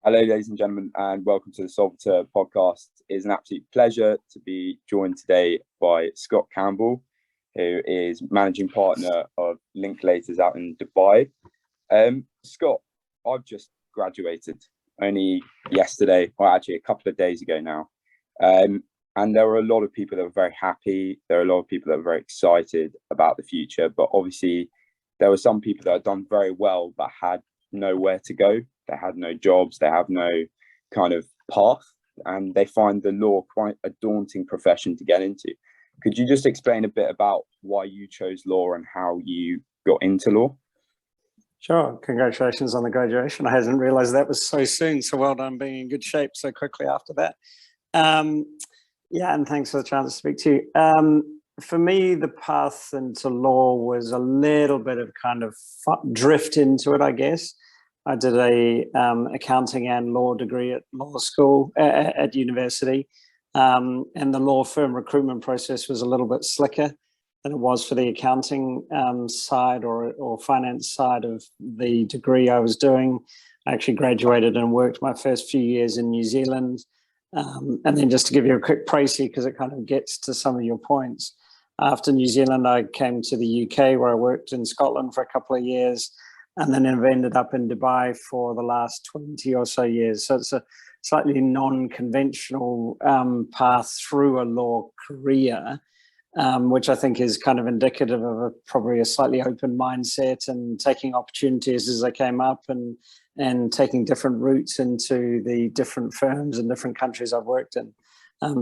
Hello, ladies and gentlemen, and welcome to the Solvitor podcast. It is an absolute pleasure to be joined today by Scott Campbell, who is managing partner of Linklaters out in Dubai. Scott, I've just graduated only yesterday, or actually a couple of days ago now. And there were a lot of people that were very happy. There are a lot of people that were very excited about the future, but obviously there were some people that had done very well but had nowhere to go. They had no jobs, they have no kind of path, and they find the law quite a daunting profession to get into. Could you just explain a bit about why you chose law and how you got into law? Sure. Congratulations on the graduation. I hadn't realized that was so soon. So well done being in good shape so quickly after that. Yeah, and thanks for the chance to speak to you. For me, the path into law was a little bit of kind of drift into it, I guess. I did a accounting and law degree at law school at university, and the law firm recruitment process was a little bit slicker than it was for the accounting side or finance side of the degree I was doing. I actually graduated and worked my first few years in New Zealand, and then just to give you a quick précis, because it kind of gets to some of your points. After New Zealand, I came to the UK, where I worked in Scotland for a couple of years. And then I've ended up in Dubai for the last 20 or so years. So it's a slightly non-conventional path through a law career, which I think is kind of indicative of probably a slightly open mindset and taking opportunities as they came up and taking different routes into the different firms and different countries I've worked in.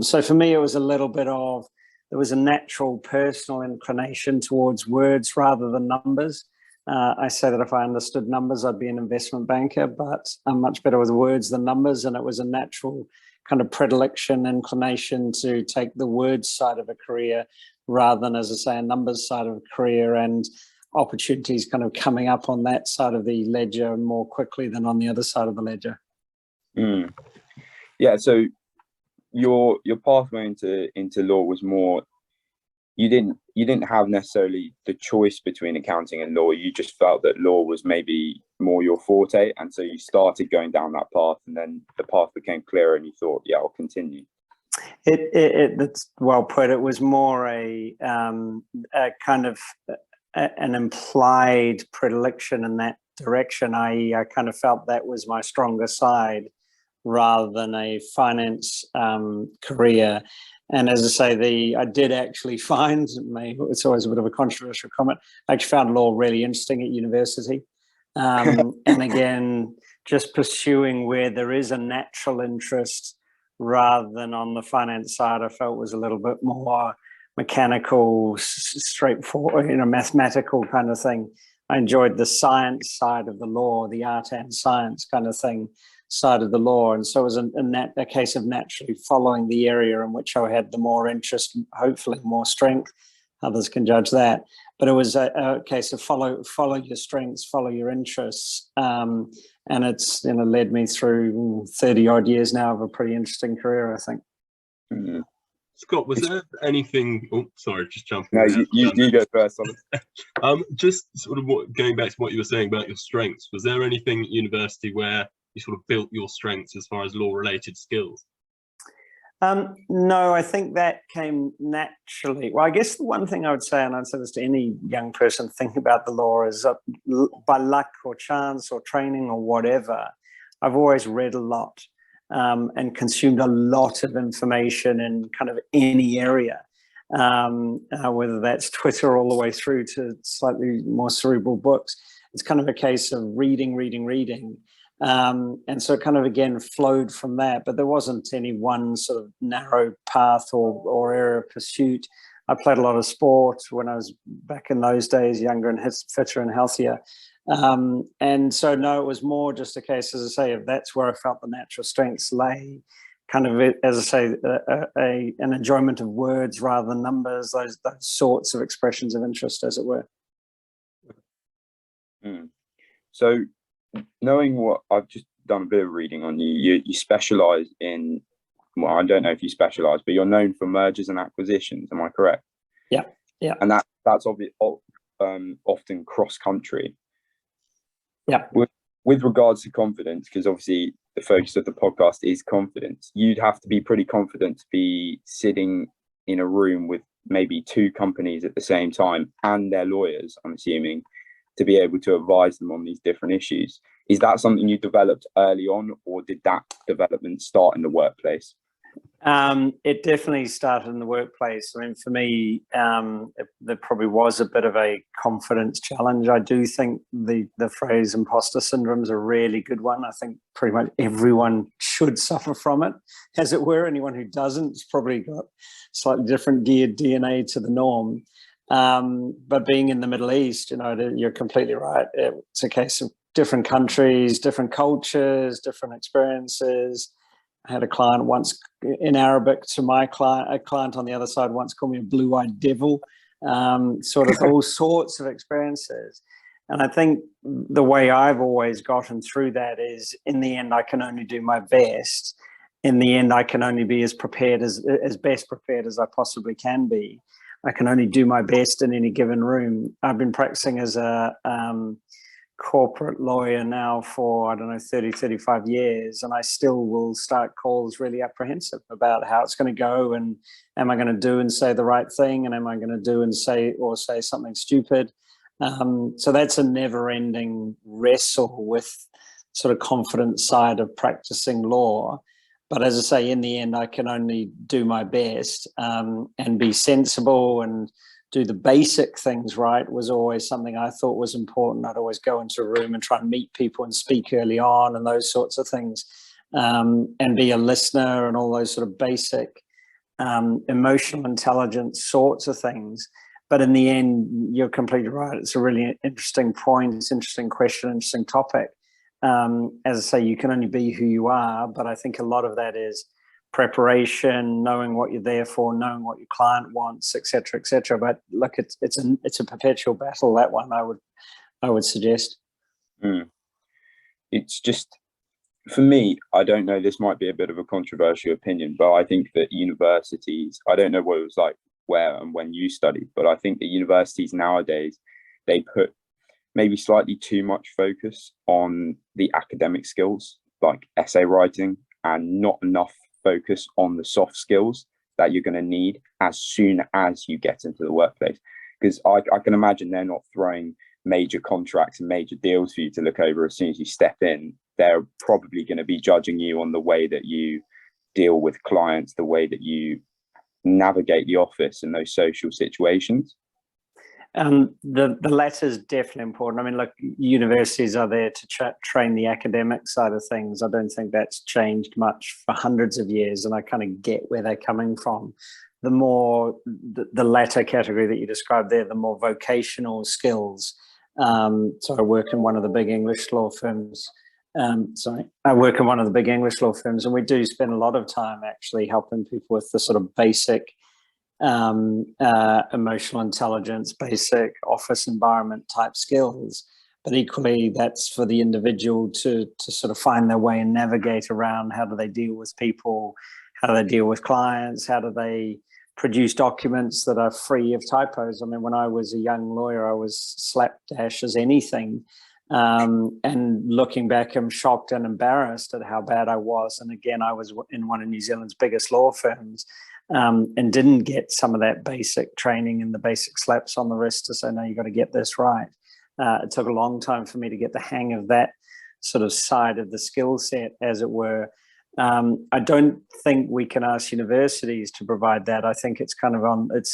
So for me, it was a little bit of, there was a natural personal inclination towards words rather than numbers. I say that if I understood numbers, I'd be an investment banker, but I'm much better with words than numbers. And it was a natural kind of predilection, inclination to take the words side of a career rather than, as I say, a numbers side of a career, and opportunities kind of coming up on that side of the ledger more quickly than on the other side of the ledger. Yeah, so your pathway into law was more, you didn't have necessarily the choice between accounting and law. You just felt that law was maybe more your forte, and so you started going down that path, and then the path became clearer and you thought, yeah, I'll continue. That's well put. It was more a kind of an implied predilection in that direction, i.e. I kind of felt that was my stronger side rather than a finance career. And as I say, I did actually find, it's always a bit of a controversial comment, I actually found law really interesting at university. And again, just pursuing where there is a natural interest rather than on the finance side, I felt was a little bit more mechanical, straightforward, mathematical kind of thing. I enjoyed the science side of the law, the art and science kind of thing side of the law, and so it was a case of naturally following the area in which I had the more interest, hopefully more strength. Others can judge that, but it was a case of follow your strengths, follow your interests, and it's led me through 30 odd years now of a pretty interesting career, I think. Mm-hmm. Scott, was there anything? Oh, sorry, just jumping. No, you go first. Just sort of going back to what you were saying about your strengths. Was there anything at university where you sort of built your strengths as far as law-related skills? No, I think that came naturally. Well, I guess the one thing I would say, and I'd say this to any young person thinking about the law, is by luck or chance or training or whatever, I've always read a lot and consumed a lot of information in kind of any area, whether that's Twitter all the way through to slightly more cerebral books. It's kind of a case of reading. And so it kind of, again, flowed from that, but there wasn't any one sort of narrow path or area of pursuit. I played a lot of sport when I was back in those days, younger and fitter and healthier. And so, no, it was more just a case, as I say, if that's where I felt the natural strengths lay, kind of, as I say, an enjoyment of words rather than numbers, those sorts of expressions of interest, as it were. So, knowing what I've just done a bit of reading on you, you specialize in, well, I don't know if you specialize, but you're known for mergers and acquisitions. Am I correct? Yeah. And that's often cross country. Yeah. With regards to confidence, because obviously the focus of the podcast is confidence. You'd have to be pretty confident to be sitting in a room with maybe two companies at the same time and their lawyers, I'm assuming, to be able to advise them on these different issues. Is that something you developed early on, or did that development start in the workplace? It definitely started in the workplace. I mean, for me, there probably was a bit of a confidence challenge. I do think the phrase imposter syndrome is a really good one. I think pretty much everyone should suffer from it, as it were. Anyone who doesn't has probably got slightly different geared DNA to the norm. But being in the Middle East, you're completely right. It's a case of different countries, different cultures, different experiences. I had a client once in Arabic to my client, a client on the other side once called me a blue-eyed devil, sort of all sorts of experiences. And I think the way I've always gotten through that is, in the end, I can only do my best. In the end, I can only be as best prepared as I possibly can be. I can only do my best in any given room. I've been practicing as a corporate lawyer now for, 30, 35 years, and I still will start calls really apprehensive about how it's going to go, and am I going to do and say the right thing, and am I going to do and say something stupid. So that's a never-ending wrestle with sort of confidence side of practicing law. But as I say, in the end, I can only do my best, and be sensible and do the basic things right was always something I thought was important. I'd always go into a room and try and meet people and speak early on and those sorts of things, and be a listener and all those sort of basic emotional intelligence sorts of things. But in the end, you're completely right. It's a really interesting point. It's an interesting question, interesting topic. As I say, you can only be who you are, but I think a lot of that is preparation, knowing what you're there for, knowing what your client wants, etc., etc. But look, it's a perpetual battle, that one, I would suggest. It's just, for me, I don't know, this might be a bit of a controversial opinion, but I think that universities, I don't know what it was like where and when you studied, but I think that universities nowadays, they put maybe slightly too much focus on the academic skills, like essay writing, and not enough focus on the soft skills that you're going to need as soon as you get into the workplace. Because I can imagine they're not throwing major contracts and major deals for you to look over as soon as you step in. They're probably going to be judging you on the way that you deal with clients, the way that you navigate the office in those social situations. The latter is definitely important. I mean, look, universities are there to train the academic side of things. I don't think that's changed much for hundreds of years, and I kind of get where they're coming from. The more the latter category that you described there, the more vocational skills. So I work in one of the big English law firms. And we do spend a lot of time actually helping people with the sort of basic emotional intelligence, basic office environment type skills. But equally, that's for the individual to sort of find their way and navigate around. How do they deal with people? How do they deal with clients? How do they produce documents that are free of typos? I mean, when I was a young lawyer, I was slapdash as anything. And looking back, I'm shocked and embarrassed at how bad I was. And again, I was in one of New Zealand's biggest law firms, and didn't get some of that basic training and the basic slaps on the wrist to say, no, you got to get this right. It took a long time for me to get the hang of that sort of side of the skill set, as it were. I don't think we can ask universities to provide that. I think it's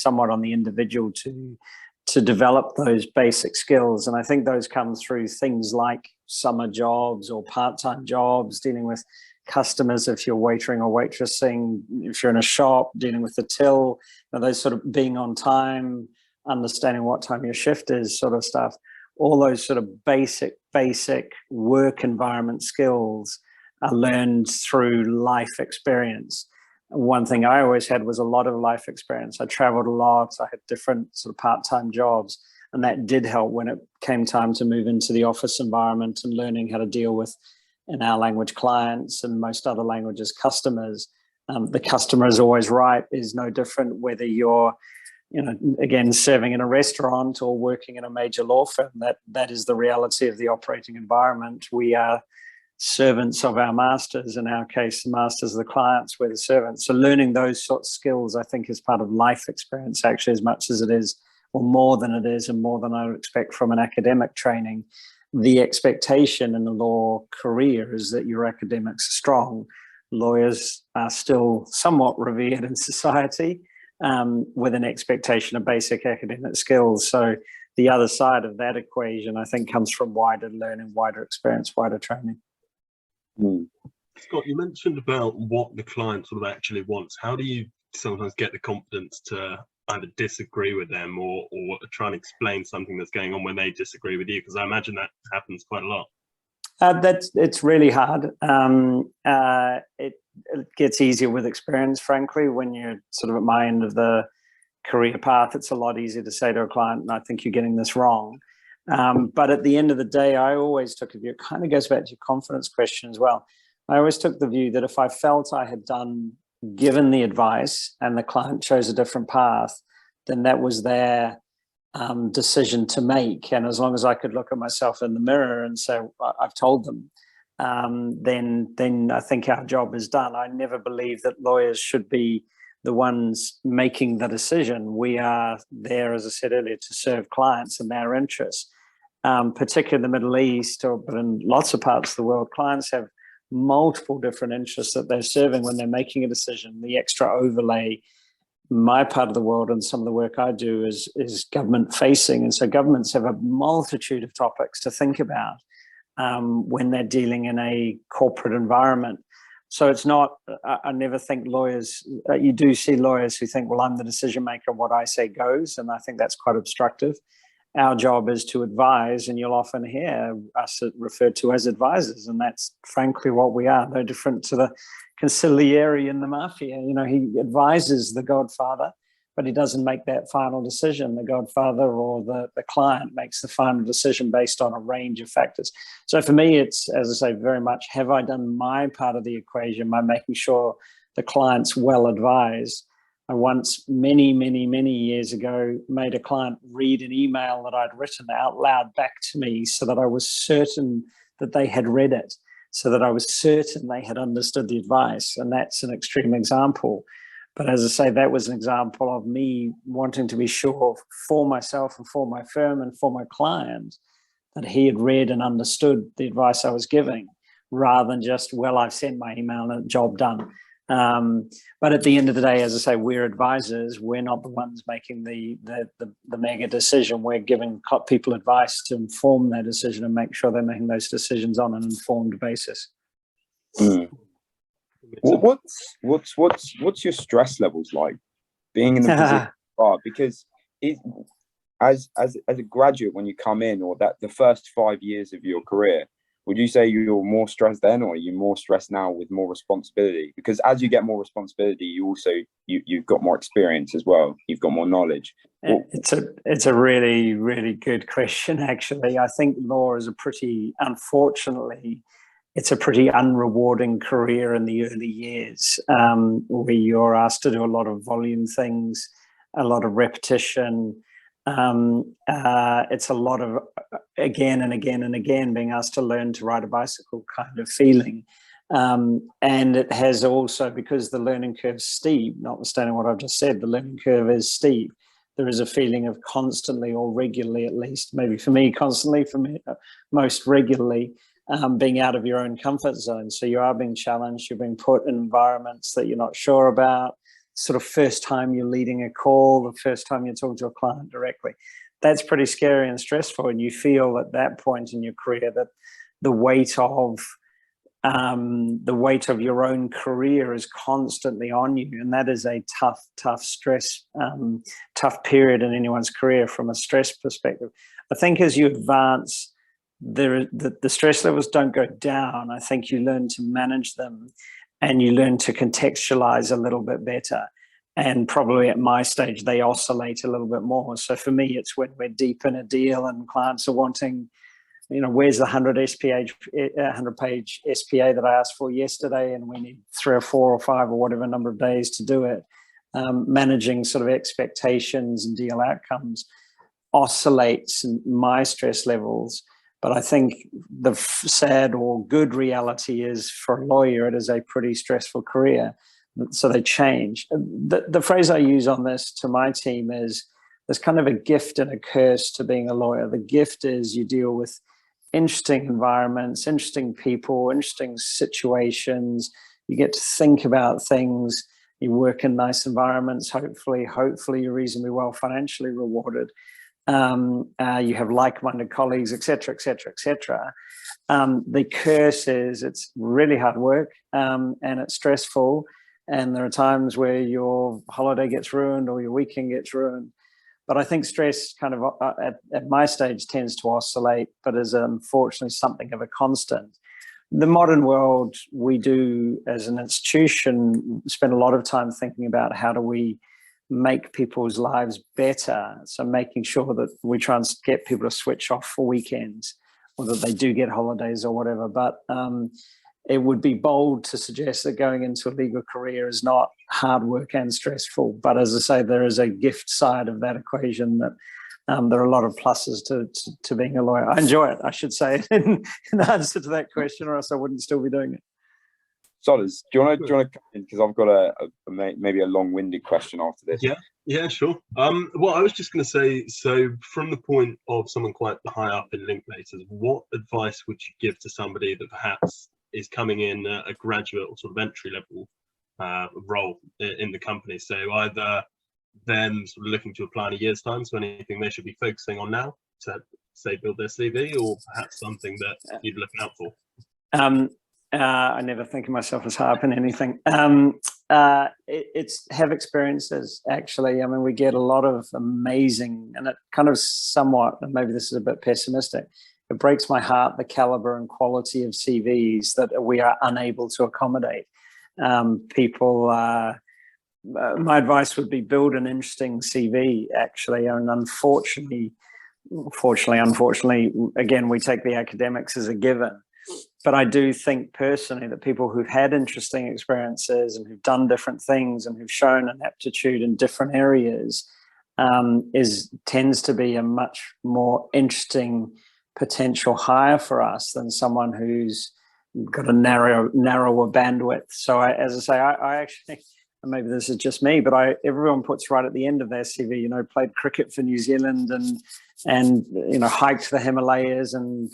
somewhat on the individual to develop those basic skills. And I think those come through things like summer jobs or part-time jobs, dealing with customers if you're waitering or waitressing, if you're in a shop, dealing with the till, those sort of being on time, understanding what time your shift is, sort of stuff. All those sort of basic work environment skills are learned through life experience. One thing I always had was a lot of life experience. I traveled a lot. I had different sort of part-time jobs, and that did help when it came time to move into the office environment and learning how to deal with, in our language, clients, and most other languages, customers. The customer is always right is no different whether you're, again, serving in a restaurant or working in a major law firm. That is the reality of the operating environment. We are servants of our masters, in our case, the masters of the clients, we're the servants. So learning those sorts of skills, I think, is part of life experience, actually, as much as it is, or more than it is, and more than I would expect from an academic training. The expectation in the law career is that your academics are strong. Lawyers are still somewhat revered in society, with an expectation of basic academic skills. So the other side of that equation, I think, comes from wider learning, wider experience, wider training. Scott, you mentioned about what the client sort of actually wants. How do you sometimes get the confidence to either disagree with them or try and explain something that's going on when they disagree with you? Because I imagine that happens quite a lot. It's really hard. It gets easier with experience, frankly. When you're sort of at my end of the career path, it's a lot easier to say to a client, I think you're getting this wrong. But at the end of the day, I always took a view, it kind of goes back to your confidence question as well. I always took the view that if I felt I had given the advice and the client chose a different path, then that was their decision to make. And as long as I could look at myself in the mirror and say, I've told them, then I think our job is done. I never believe that lawyers should be the ones making the decision. We are there, as I said earlier, to serve clients and their interests, particularly in the Middle East, but in lots of parts of the world. Clients have multiple different interests that they're serving when they're making a decision. The extra overlay, my part of the world and some of the work I do is government facing. And so governments have a multitude of topics to think about when they're dealing in a corporate environment. So it's not, I never think lawyers, you do see lawyers who think, well, I'm the decision maker, what I say goes. And I think that's quite obstructive. Our job is to advise, and you'll often hear us referred to as advisors. And that's frankly what we are, no different to the consigliere in the mafia. You know, he advises the godfather, but he doesn't make that final decision. The godfather or the client makes the final decision based on a range of factors. So for me, it's, as I say, very much, have I done my part of the equation by making sure the client's well advised? I once, many years ago, made a client read an email that I'd written out loud back to me so that I was certain that they had read it, so that I was certain they had understood the advice. And that's an extreme example. But as I say, that was an example of me wanting to be sure for myself and for my firm and for my client that he had read and understood the advice I was giving, rather than just, well, I've sent my email and job done. But at the end of the day, as I say, we're advisors. We're not the ones making the mega decision. We're giving people advice to inform their decision and make sure they're making those decisions on an informed basis. Well, what's your stress levels like being in the position? Because as a graduate, when you come in, or that the first 5 years of your career, would you say you're more stressed then, or are you more stressed now with more responsibility? Because as you get more responsibility, you also you've got more experience as well. You've got more knowledge. It's a really, really good question, actually. I think law is unfortunately, it's a pretty unrewarding career in the early years, where you're asked to do a lot of volume things, a lot of repetition. It's a lot of again and again and again being asked to learn to ride a bicycle kind of feeling. And it has also, because the learning curve is steep, notwithstanding what I've just said, the learning curve is steep. There is a feeling of constantly, or regularly at least, maybe for me constantly, for me most regularly, being out of your own comfort zone. So you are being challenged, you're being put in environments that you're not sure about. Sort of first time you're leading a call, the first time you're talking to a client directly. That's pretty scary and stressful. And you feel at that point in your career that the weight of your own career is constantly on you. And that is a tough stress, tough period in anyone's career from a stress perspective. I think as you advance, the stress levels don't go down. I think you learn to manage them, and you learn to contextualize a little bit better. And probably at my stage, they oscillate a little bit more. So for me, it's when we're deep in a deal and clients are wanting, where's the 100-page SPA that I asked for yesterday, and we need 3 or 4 or 5 or whatever number of days to do it. Managing sort of expectations and deal outcomes oscillates my stress levels. But I think the sad or good reality is, for a lawyer, it is a pretty stressful career. So they change. The phrase I use on this to my team is, there's kind of a gift and a curse to being a lawyer. The gift is you deal with interesting environments, interesting people, interesting situations. You get to think about things. You work in nice environments. Hopefully you're reasonably well financially rewarded. You have like-minded colleagues, etc., etc., etc. The curse is it's really hard work, and it's stressful. And there are times where your holiday gets ruined or your weekend gets ruined. But I think stress kind of at my stage tends to oscillate, but is unfortunately something of a constant. The modern world, we do as an institution spend a lot of time thinking about how do we make people's lives better. So making sure that we try and get people to switch off for weekends, or that they do get holidays or whatever. But it would be bold to suggest that going into a legal career is not hard work and stressful. But as I say, there is a gift side of that equation, that there are a lot of pluses to being a lawyer. I enjoy it, I should say, in answer to that question, or else I wouldn't still be doing it. Solis, do you want to come in? Because I've got maybe a long-winded question after this. Yeah, sure. Well, I was just going to say, so from the point of someone quite high up in Linklaters, what advice would you give to somebody that perhaps is coming in a graduate or sort of entry level role in the company? So either them sort of looking to apply in a year's time, so anything they should be focusing on now to, say, build their CV, or perhaps something that you'd look out for? I never think of myself as high up in anything. It's have experiences, actually. I mean, we get a lot of amazing, and it kind of somewhat, and maybe this is a bit pessimistic, it breaks my heart, the caliber and quality of CVs that we are unable to accommodate. My advice would be build an interesting CV, actually. And unfortunately, again, we take the academics as a given. But I do think personally that people who've had interesting experiences and who've done different things and who've shown an aptitude in different areas tends to be a much more interesting potential hire for us than someone who's got a narrower bandwidth. So as I say, I actually, maybe this is just me, but everyone puts right at the end of their CV, played cricket for New Zealand and hiked the Himalayas and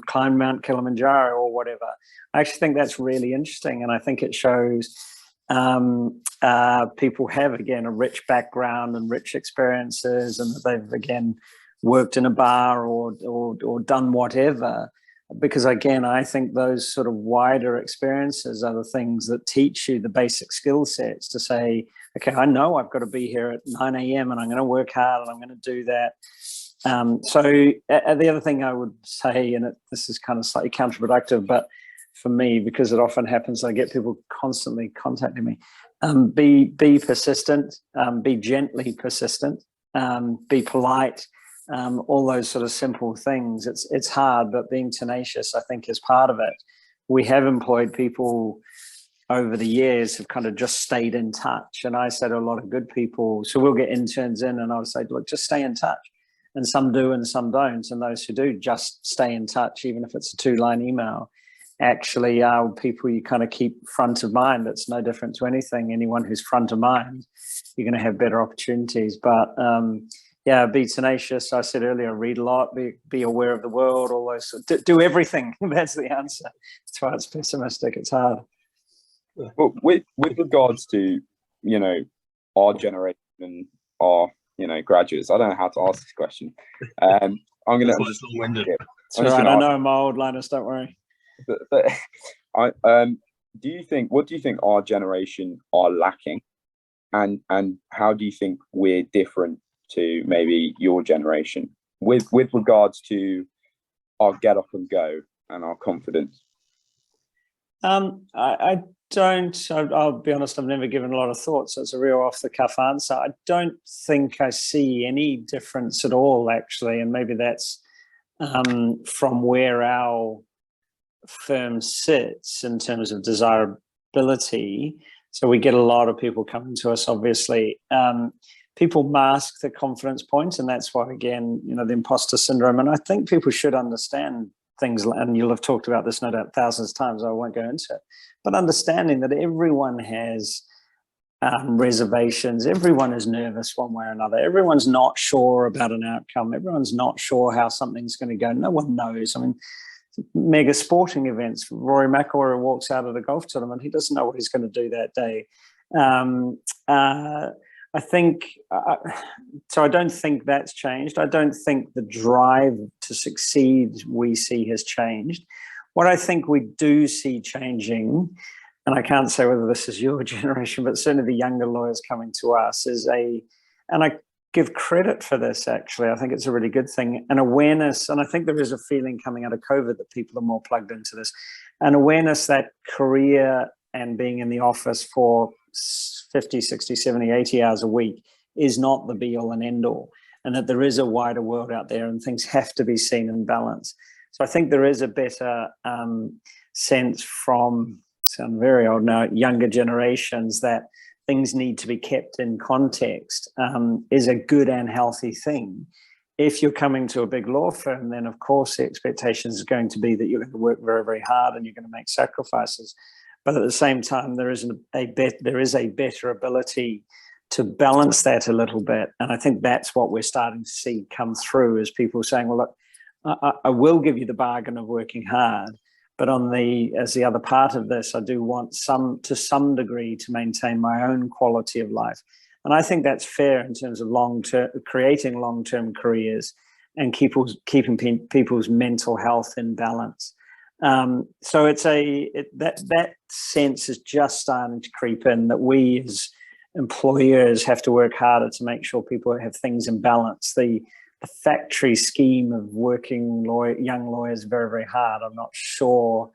climbed Mount Kilimanjaro or whatever. I actually think that's really interesting, and I think it shows people have, again, a rich background and rich experiences, and that they've, again, worked in a bar or done whatever. Because, again, I think those sort of wider experiences are the things that teach you the basic skill sets to say, okay, I know I've got to be here at 9 a.m. and I'm going to work hard and I'm going to do that. So the other thing I would say, and this is kind of slightly counterproductive, but for me, because it often happens, I get people constantly contacting me, be persistent, be gently persistent, be polite. All those sort of simple things. It's hard, but being tenacious, I think, is part of it. We have employed people over the years who've kind of just stayed in touch. And I say to a lot of good people, so we'll get interns in and I'll say, look, just stay in touch. And some do and some don't. And those who do just stay in touch, even if it's a 2-line email, actually are people you kind of keep front of mind. It's no different to anything. Anyone who's front of mind, you're going to have better opportunities. But yeah, be tenacious. I said earlier, read a lot, be aware of the world, all those, do everything. That's the answer. That's why it's pessimistic. It's hard. Well, with regards to, our generation and our, graduates, I don't know how to ask this question. I'm going to... It's all right. I know I'm old, Linus, don't worry. But what do you think our generation are lacking? And how do you think we're different to maybe your generation with regards to our get up and go and our confidence? I don't, I'll be honest, I've never given a lot of thought, so it's a real off the cuff answer. I don't think I see any difference at all, actually, and maybe that's from where our firm sits in terms of desirability. So we get a lot of people coming to us, obviously. people mask the confidence points, and that's why, again, the imposter syndrome. And I think people should understand things, and you'll have talked about this no doubt thousands of times, I won't go into it, but understanding that everyone has reservations, everyone is nervous one way or another, everyone's not sure about an outcome, everyone's not sure how something's going to go, no one knows. I mean, mega sporting events, Rory McIlroy walks out of the golf tournament, he doesn't know what he's going to do that day. I think, so I don't think that's changed. I don't think the drive to succeed we see has changed. What I think we do see changing, and I can't say whether this is your generation, but certainly the younger lawyers coming to us, and I give credit for this, actually. I think it's a really good thing, an awareness, and I think there is a feeling coming out of COVID that people are more plugged into this, an awareness that career and being in the office for 50, 60, 70, 80 hours a week is not the be all and end all, and that there is a wider world out there and things have to be seen in balance. So I think there is a better sense from, sound very old now, younger generations, that things need to be kept in context is a good and healthy thing. If you're coming to a big law firm, then of course the expectation is going to be that you're going to work very, very hard and you're going to make sacrifices. But at the same time, there is a better ability to balance that a little bit. And I think that's what we're starting to see come through, is people saying, well, look, I will give you the bargain of working hard, but as the other part of this, I do want to some degree to maintain my own quality of life. And I think that's fair in terms of creating long-term careers and keeping people's mental health in balance. So that sense is just starting to creep in, that we as employers have to work harder to make sure people have things in balance. The factory scheme of working young lawyers very, very hard, I'm not sure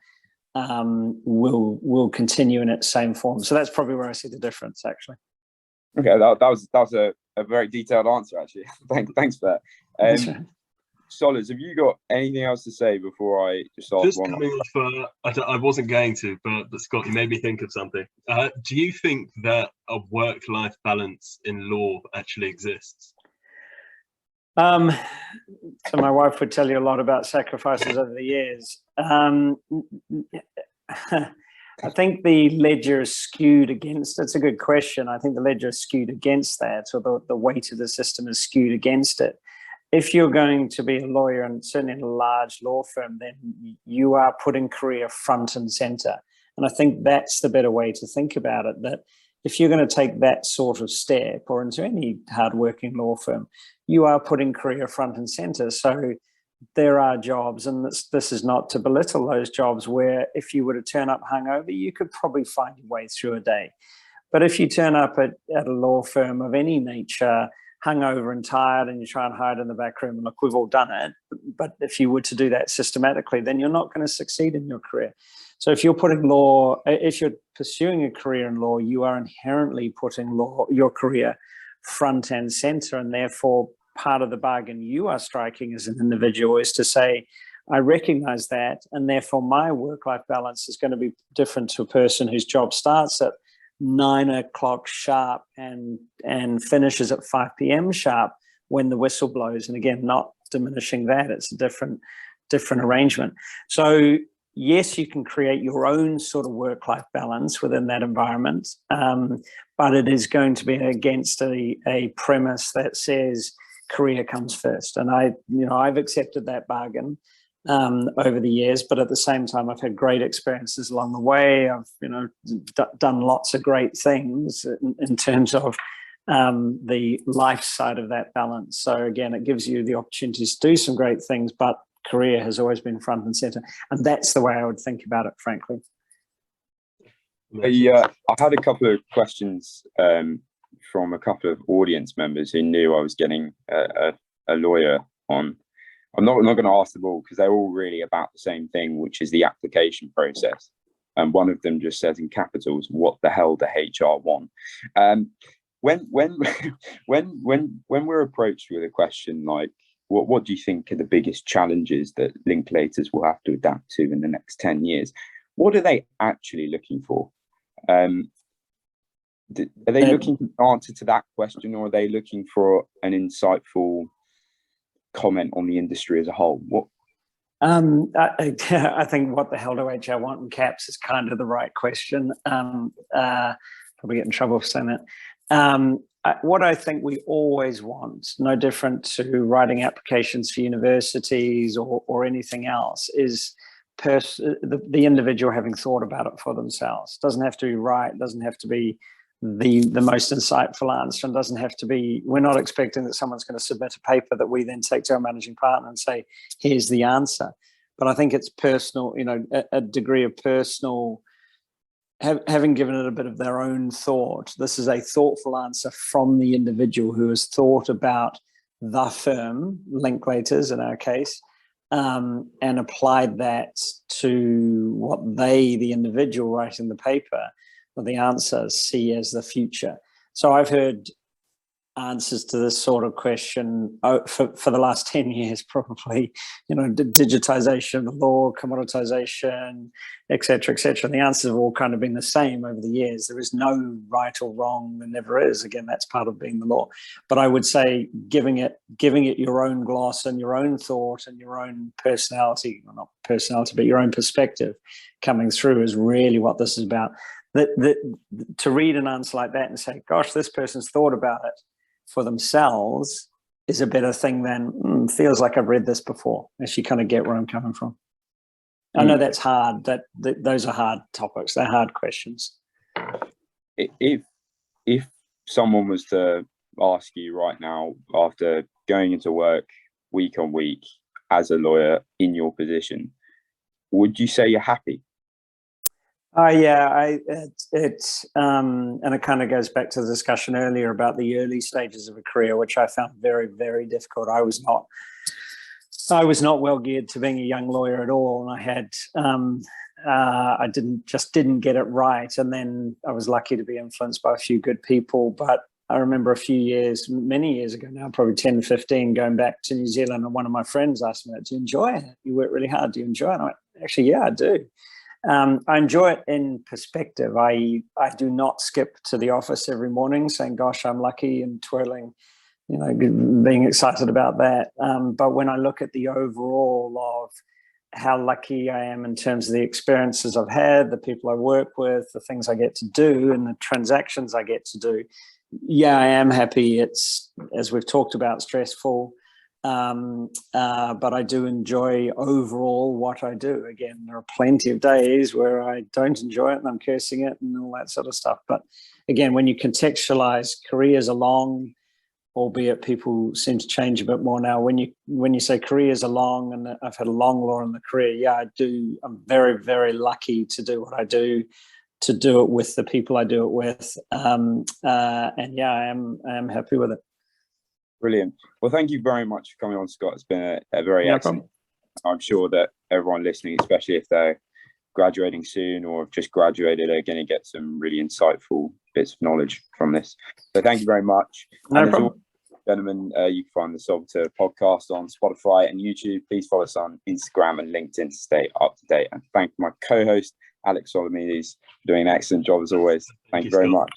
will continue in its same form. So that's probably where I see the difference, actually. Okay, that was a very detailed answer, actually. Thanks for that. Solids, have you got anything else to say before I just ask one? Coming off, I wasn't going to, but Scott, you made me think of something. Do you think that a work-life balance in law actually exists? So my wife would tell you a lot about sacrifices over the years. I think the ledger is skewed against. It's a good question. I think the ledger is skewed against that, or the weight of the system is skewed against it. If you're going to be a lawyer, and certainly in a large law firm, then you are putting career front and center. And I think that's the better way to think about it, that if you're going to take that sort of step, or into any hardworking law firm, you are putting career front and center. So there are jobs, and this is not to belittle those jobs, where if you were to turn up hungover, you could probably find your way through a day. But if you turn up at a law firm of any nature, hungover and tired, and you try and hide in the back room, and look, we've all done it. But if you were to do that systematically, then you're not going to succeed in your career. So if you're pursuing a career in law, you are inherently putting your career front and center, and therefore part of the bargain you are striking as an individual is to say, I recognize that, and therefore my work-life balance is going to be different to a person whose job starts at 9 o'clock sharp and finishes at 5 p.m. sharp when the whistle blows. And again, not diminishing that, it's a different arrangement. So yes, you can create your own sort of work-life balance within that environment, but it is going to be against a premise that says career comes first. And I've accepted that bargain over the years, but at the same time, I've had great experiences along the way. I've done lots of great things in terms of the life side of that balance. So again, it gives you the opportunities to do some great things, but career has always been front and center, and that's the way I would think about it, frankly. I had a couple of questions from a couple of audience members who knew I was getting a lawyer on. I'm not going to ask them all because they're all really about the same thing, which is the application process. And one of them just says in capitals, "What the hell do HR want?" When we're approached with a question like, what do you think are the biggest challenges that Linklaters will have to adapt to in the next 10 years? What are they actually looking for? Are they looking for an answer to that question, or are they looking for an insightful comment on the industry as a whole? What? I think what the hell do HR want in caps is kind of the right question. Probably get in trouble for saying that. What I think we always want, no different to writing applications for universities or anything else, is the individual having thought about it for themselves. Doesn't have to be right, doesn't have to be the most insightful answer, and doesn't have to be, we're not expecting that someone's going to submit a paper that we then take to our managing partner and say, here's the answer. But I think it's personal, a degree of personal, having given it a bit of their own thought. This is a thoughtful answer from the individual who has thought about the firm, Linklaters in our case, and applied that to what they, the individual writing the paper, or the answer, see as the future. So I've heard answers to this sort of question for the last 10 years, probably, digitization of the law, commoditization, et cetera, et cetera. And the answers have all kind of been the same over the years. There is no right or wrong. There never is. Again, that's part of being the law. But I would say giving it your own gloss and your own thought and your own personality, well, not personality, but your own perspective coming through is really what this is about. To read an answer like that and say, gosh, this person's thought about it for themselves is a better thing than feels like I've read this before. If you kind of get where I'm coming from. I know that's hard. Those are hard topics. They're hard questions. If someone was to ask you right now, after going into work week on week as a lawyer in your position, would you say you're happy? Yeah, and it kind of goes back to the discussion earlier about the early stages of a career, which I found very, very difficult. I was not well geared to being a young lawyer at all, and I had I didn't get it right. And then I was lucky to be influenced by a few good people. But I remember many years ago now, probably 10, 15, going back to New Zealand, and one of my friends asked me, do you enjoy it? You work really hard. Do you enjoy it? And I went, actually, yeah, I do. I enjoy it in perspective. I do not skip to the office every morning saying, gosh, I'm lucky, and twirling, being excited about that. But when I look at the overall of how lucky I am in terms of the experiences I've had, the people I work with, the things I get to do, and the transactions I get to do, yeah, I am happy. It's, as we've talked about, stressful. But I do enjoy overall what I do. Again, there are plenty of days where I don't enjoy it and I'm cursing it and all that sort of stuff. But again, when you contextualize, careers are long, albeit people seem to change a bit more now. When you say careers are long, and I've had a long law in the career, yeah, I do. I'm very, very lucky to do what I do, to do it with the people I do it with. And yeah, I am happy with it. Brilliant. Well, thank you very much for coming on, Scott. It's been a very excellent. I'm sure that everyone listening, especially if they're graduating soon or have just graduated, are going to get some really insightful bits of knowledge from this. So thank you very much. No problem. Gentlemen, you can find the Solviter podcast on Spotify and YouTube. Please follow us on Instagram and LinkedIn to stay up to date. And thank my co-host, Alex Solomides, for doing an excellent job as always. Thank you very much.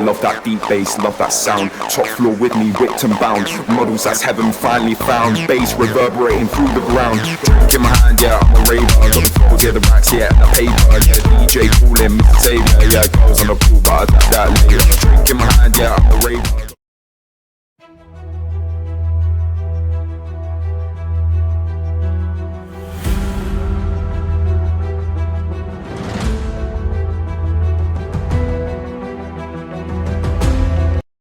Love that deep bass, love that sound. Top floor with me, whipped and bound. Models that's heaven finally found. Bass reverberating through the ground. Drink in my hand, yeah, I'm a raver. Got the floor, yeah, the racks, yeah, and the paper. Yeah, DJ calling, Mr. Savior. Yeah, girls on the pool, but I got that later. Drink in my hand, yeah, I'm a raver.